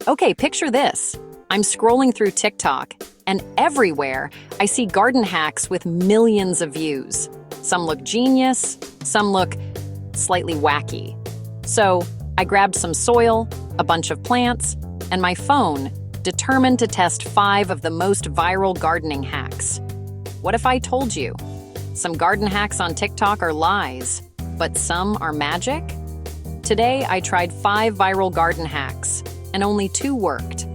Okay, picture this. I'm scrolling through TikTok, and everywhere I see garden hacks with millions of views. Some look genius, some look slightly wacky. So I grabbed some soil, a bunch of plants, and my phone, determined to test 5 of the most viral gardening hacks. What if I told you? Some garden hacks on TikTok are lies, but some are magic? Today, I tried 5 viral garden hacks, and only 2 worked.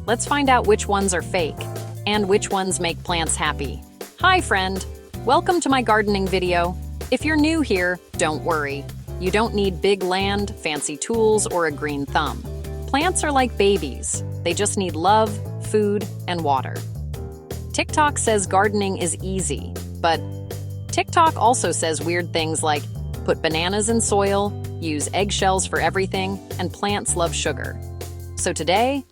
Let's find out which ones are fake, and which ones make plants happy. Hi, friend! Welcome to my gardening video. If you're new here, don't worry. You don't need big land, fancy tools, or a green thumb. Plants are like babies. They just need love, food, and water. TikTok says gardening is easy, but TikTok also says weird things like put bananas in soil, use eggshells for everything, and plants love sugar. So today,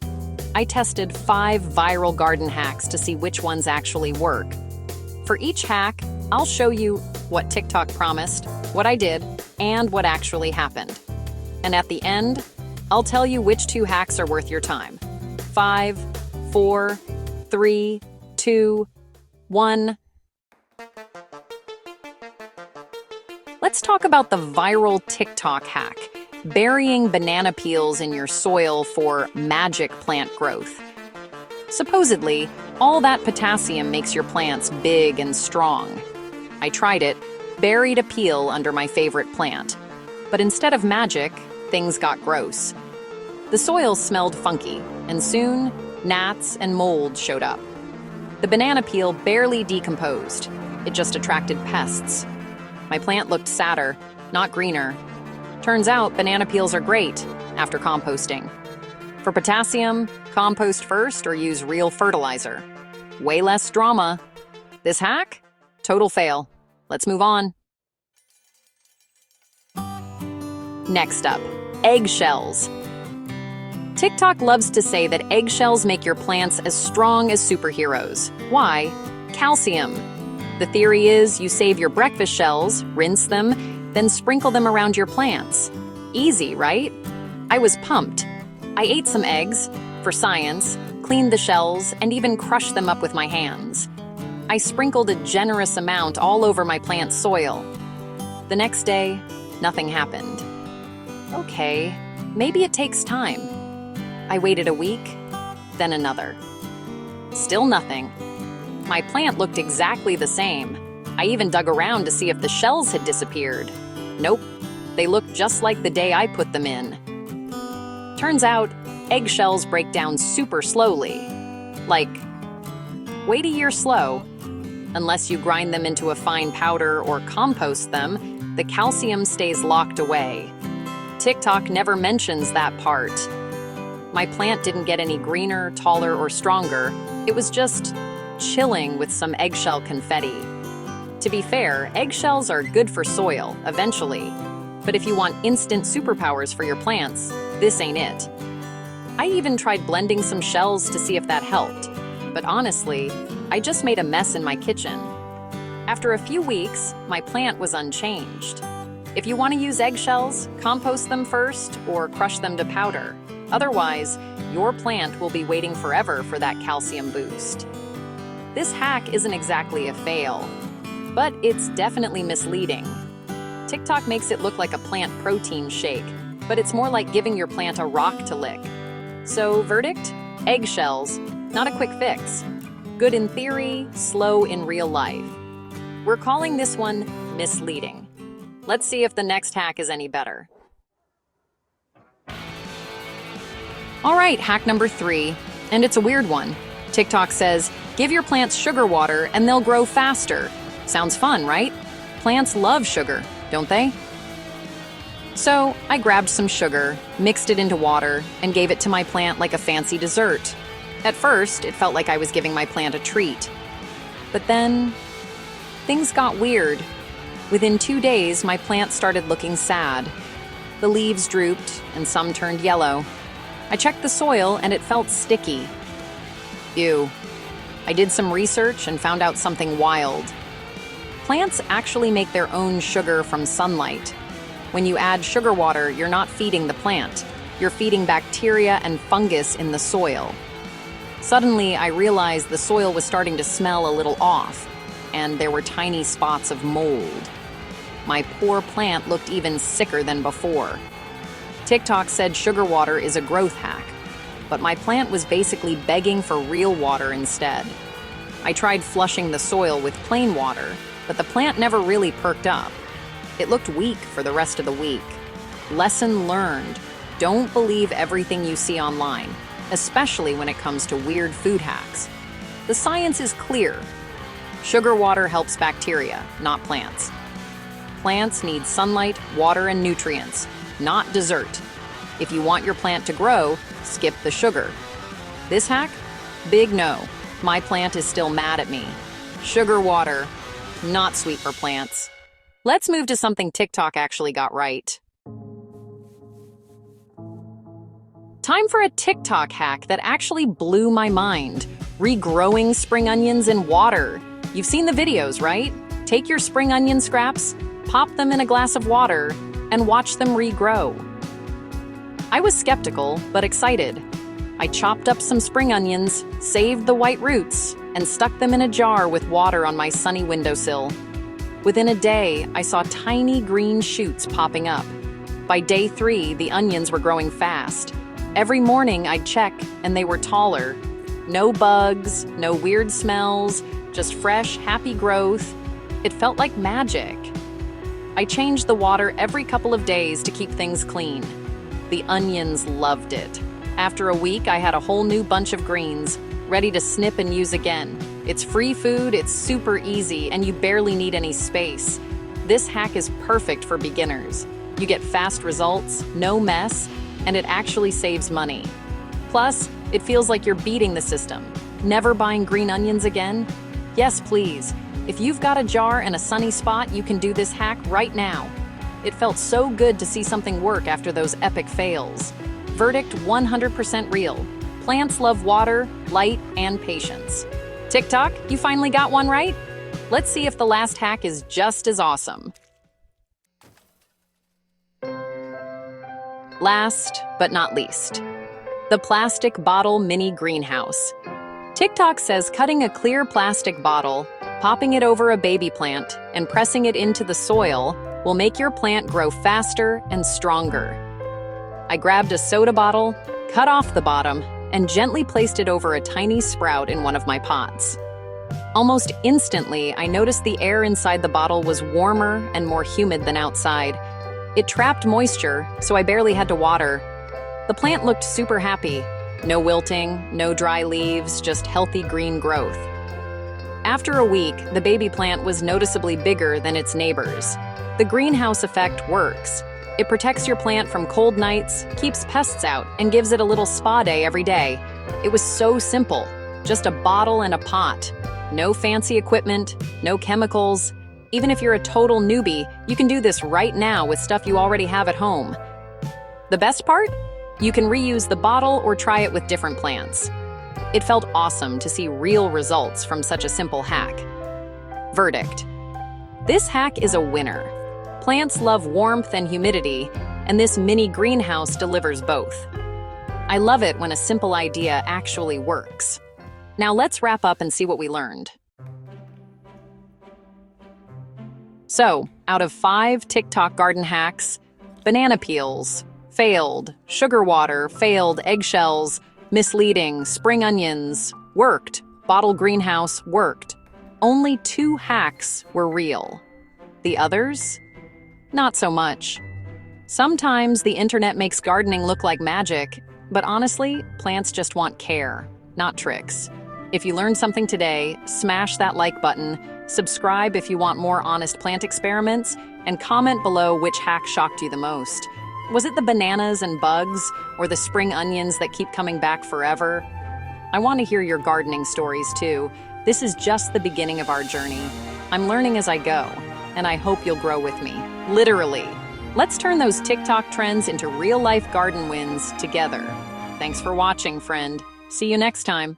I tested 5 viral garden hacks to see which ones actually work. For each hack, I'll show you what TikTok promised, what I did, and what actually happened. And at the end, I'll tell you which 2 hacks are worth your time. 5, 4, 3, 2, 1. Let's talk about the viral TikTok hack, burying banana peels in your soil for magic plant growth. Supposedly, all that potassium makes your plants big and strong. I tried it, buried a peel under my favorite plant. But instead of magic, things got gross. The soil smelled funky, and soon, gnats and mold showed up. The banana peel barely decomposed. It just attracted pests. My plant looked sadder, not greener. Turns out banana peels are great after composting. For potassium, compost first or use real fertilizer. Way less drama. This hack? Total fail. Let's move on. Next up, eggshells. TikTok loves to say that eggshells make your plants as strong as superheroes. Why? Calcium. The theory is you save your breakfast shells, rinse them, then sprinkle them around your plants. Easy, right? I was pumped. I ate some eggs, for science, cleaned the shells, and even crushed them up with my hands. I sprinkled a generous amount all over my plant's soil. The next day, nothing happened. Okay, maybe it takes time. I waited a week, then another. Still nothing. My plant looked exactly the same. I even dug around to see if the shells had disappeared. Nope, they looked just like the day I put them in. Turns out, eggshells break down super slowly. Like, wait a year slow. Unless you grind them into a fine powder or compost them, the calcium stays locked away. TikTok never mentions that part. My plant didn't get any greener, taller, or stronger. It was just chilling with some eggshell confetti. To be fair, eggshells are good for soil, eventually. But if you want instant superpowers for your plants, this ain't it. I even tried blending some shells to see if that helped. But honestly, I just made a mess in my kitchen. After a few weeks, my plant was unchanged. If you want to use eggshells, compost them first or crush them to powder. Otherwise, your plant will be waiting forever for that calcium boost. This hack isn't exactly a fail, but it's definitely misleading. TikTok makes it look like a plant protein shake, but it's more like giving your plant a rock to lick. So, verdict? Eggshells, not a quick fix. Good in theory, slow in real life. We're calling this one misleading. Let's see if the next hack is any better. All right, hack number 3, and it's a weird one. TikTok says, give your plants sugar water and they'll grow faster. Sounds fun, right? Plants love sugar, don't they? So I grabbed some sugar, mixed it into water, and gave it to my plant like a fancy dessert. At first, it felt like I was giving my plant a treat. But then, things got weird. Within 2 days, my plant started looking sad. The leaves drooped, and some turned yellow. I checked the soil, and it felt sticky. Ew. I did some research and found out something wild. Plants actually make their own sugar from sunlight. When you add sugar water, you're not feeding the plant. You're feeding bacteria and fungus in the soil. Suddenly, I realized the soil was starting to smell a little off, and there were tiny spots of mold. My poor plant looked even sicker than before. TikTok said sugar water is a growth hack, but my plant was basically begging for real water instead. I tried flushing the soil with plain water, but the plant never really perked up. It looked weak for the rest of the week. Lesson learned: don't believe everything you see online, especially when it comes to weird food hacks. The science is clear. Sugar water helps bacteria, not plants. Plants need sunlight, water, and nutrients, not dessert. If you want your plant to grow, skip the sugar. This hack? Big no. My plant is still mad at me. Sugar water, not sweet for plants. Let's move to something TikTok actually got right. Time for a TikTok hack that actually blew my mind. Regrowing spring onions in water. You've seen the videos, right? Take your spring onion scraps, pop them in a glass of water, and watch them regrow. I was skeptical, but excited. I chopped up some spring onions, saved the white roots, and stuck them in a jar with water on my sunny windowsill. Within a day, I saw tiny green shoots popping up. By day 3, the onions were growing fast. Every morning, I'd check, and they were taller. No bugs, no weird smells, just fresh, happy growth. It felt like magic. I changed the water every couple of days to keep things clean. The onions loved it. After a week, I had a whole new bunch of greens, ready to snip and use again. It's free food, it's super easy, and you barely need any space. This hack is perfect for beginners. You get fast results, no mess, and it actually saves money. Plus, it feels like you're beating the system. Never buying green onions again? Yes, please. If you've got a jar and a sunny spot, you can do this hack right now. It felt so good to see something work after those epic fails. Verdict: 100% real. Plants love water, light, and patience. TikTok, you finally got one right? Let's see if the last hack is just as awesome. Last but not least, the plastic bottle mini greenhouse. TikTok says cutting a clear plastic bottle, popping it over a baby plant, and pressing it into the soil will make your plant grow faster and stronger. I grabbed a soda bottle, cut off the bottom, and gently placed it over a tiny sprout in one of my pots. Almost instantly, I noticed the air inside the bottle was warmer and more humid than outside. It trapped moisture, so I barely had to water. The plant looked super happy. No wilting, no dry leaves, just healthy green growth. After a week, the baby plant was noticeably bigger than its neighbors. The greenhouse effect works. It protects your plant from cold nights, keeps pests out, and gives it a little spa day every day. It was so simple. Just a bottle and a pot. No fancy equipment, no chemicals. Even if you're a total newbie, you can do this right now with stuff you already have at home. The best part? You can reuse the bottle or try it with different plants. It felt awesome to see real results from such a simple hack. Verdict: this hack is a winner. Plants love warmth and humidity, and this mini greenhouse delivers both. I love it when a simple idea actually works. Now let's wrap up and see what we learned. So, out of 5 TikTok garden hacks: banana peels, failed; sugar water, failed; eggshells, misleading; spring onions, worked; bottle greenhouse, worked. Only 2 hacks were real. The others? Not so much. Sometimes the internet makes gardening look like magic, but honestly, plants just want care, not tricks. If you learned something today, smash that like button, subscribe if you want more honest plant experiments, and comment below which hack shocked you the most. Was it the bananas and bugs, or the spring onions that keep coming back forever? I want to hear your gardening stories too. This is just the beginning of our journey. I'm learning as I go, and I hope you'll grow with me. Literally. Let's turn those TikTok trends into real-life garden wins together. Thanks for watching, friend. See you next time.